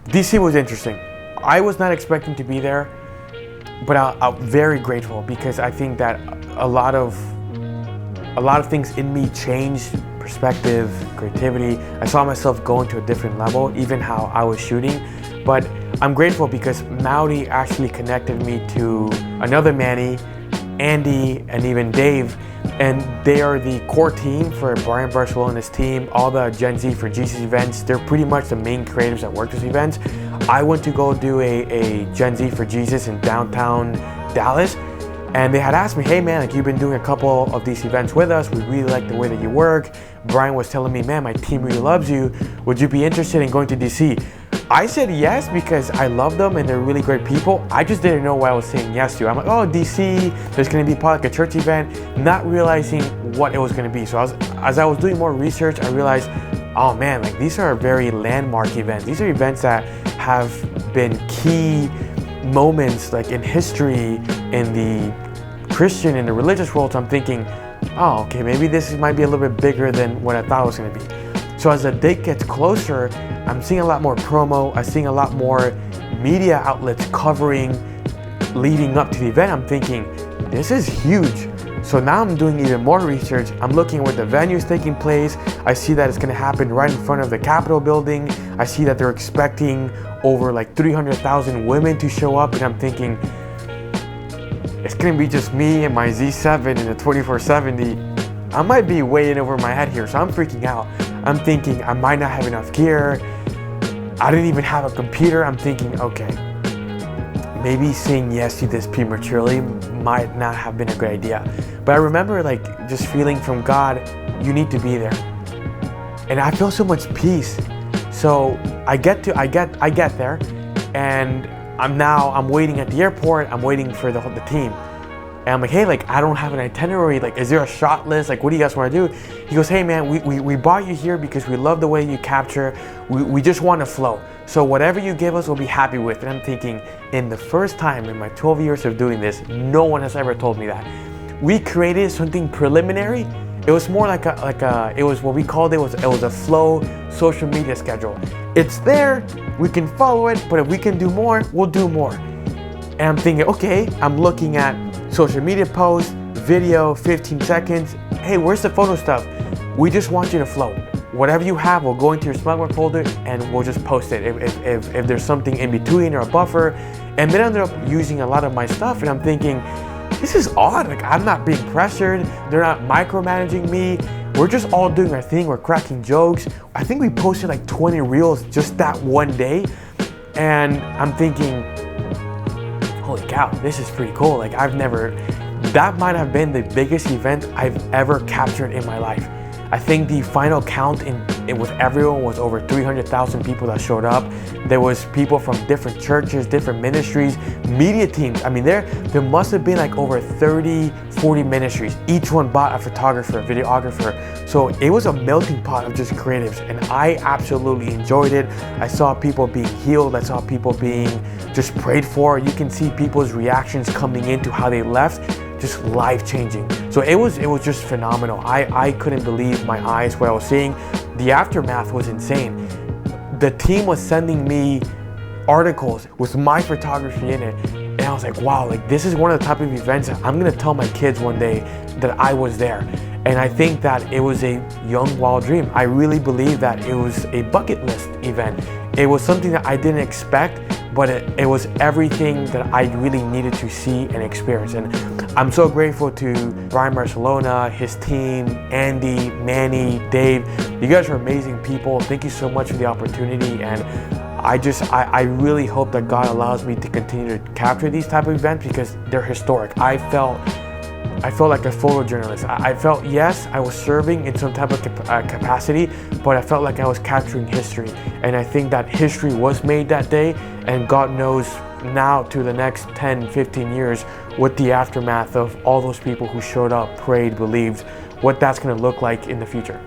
DC was interesting. I was not expecting to be there, but I'm very grateful because I think that a lot of things in me changed. Perspective, creativity. I saw myself going to a different level, even how I was shooting. But I'm grateful because Maori actually connected me to another Manny, Andy, and even Dave. And they are the core team for Brian Barcelona's team, all the Gen Z for Jesus events. They're pretty much the main creators that work these events. I went to go do a Gen Z for Jesus in downtown Dallas. And they had asked me, hey man, like you've been doing a couple of these events with us. We really like the way that you work. Brian was telling me, man, my team really loves you. Would you be interested in going to DC? I said yes because I love them and they're really great people. I just didn't know what I was saying yes to. I'm like, oh, DC, there's gonna be probably like a church event, not realizing what it was gonna be. So as I was doing more research, I realized, oh man, like these are very landmark events. These are events that have been key moments like in history, in the Christian, in the religious world. So I'm thinking, oh, okay, maybe this might be a little bit bigger than what I thought it was gonna be. So as the date gets closer, I'm seeing a lot more promo, I'm seeing a lot more media outlets covering leading up to the event. I'm thinking, this is huge. So now I'm doing even more research. I'm looking where the venue is taking place. I see that it's gonna happen right in front of the Capitol building. I see that they're expecting over like 300,000 women to show up, and I'm thinking, it's gonna be just me and my Z7 and the 2470. I might be way in over my head here, so I'm freaking out. I'm thinking I might not have enough gear. I didn't even have a computer. I'm thinking, okay, maybe saying yes to this prematurely might not have been a great idea. But I remember like just feeling from God, you need to be there. And I feel so much peace. So I get there, and I'm waiting at the airport. I'm waiting for the team. And I'm like, hey, like I don't have an itinerary. Like, is there a shot list? Like, what do you guys want to do? He goes, hey man, we brought you here because we love the way you capture. We just want to flow. So whatever you give us, we'll be happy with. And I'm thinking, in the first time in my 12 years of doing this, no one has ever told me that. We created something preliminary. It was more like it was what we called it was a flow social media schedule. It's there, we can follow it, but if we can do more, we'll do more. And I'm thinking, okay, I'm looking at social media posts, video, 15 seconds. Hey, where's the photo stuff? We just want you to flow. Whatever you have, we'll go into your SmugMug folder and we'll just post it if there's something in between or a buffer. And then I ended up using a lot of my stuff, and I'm thinking, this is odd. Like, I'm not being pressured. They're not micromanaging me. We're just all doing our thing. We're cracking jokes. I think we posted like 20 reels just that one day. And I'm thinking, holy cow, this is pretty cool. Like, that might have been the biggest event I've ever captured in my life. I think the final count with everyone was over 300,000 people that showed up. There was people from different churches, different ministries, media teams. I mean, there must have been like over 30, 40 ministries. Each one bought a photographer, a videographer. So it was a melting pot of just creatives, and I absolutely enjoyed it. I saw people being healed. I saw people being just prayed for. You can see people's reactions coming into how they left. Just life-changing. So it was just phenomenal. I couldn't believe my eyes what I was seeing. The aftermath was insane. The team was sending me articles with my photography in it, and I was like, wow, like this is one of the type of events that I'm gonna tell my kids one day that I was there. And I think that it was a young, wild dream. I really believe that it was a bucket list event. It was something that I didn't expect, but it was everything that I really needed to see and experience. And I'm so grateful to Brian Barcelona, his team, Andy, Manny, Dave. You guys are amazing people. Thank you so much for the opportunity. And I really hope that God allows me to continue to capture these type of events because they're historic. I felt like a photojournalist. I felt, yes, I was serving in some type of capacity, but I felt like I was capturing history. And I think that history was made that day, and God knows now to the next 10, 15 years what the aftermath of all those people who showed up, prayed, believed, what that's gonna look like in the future.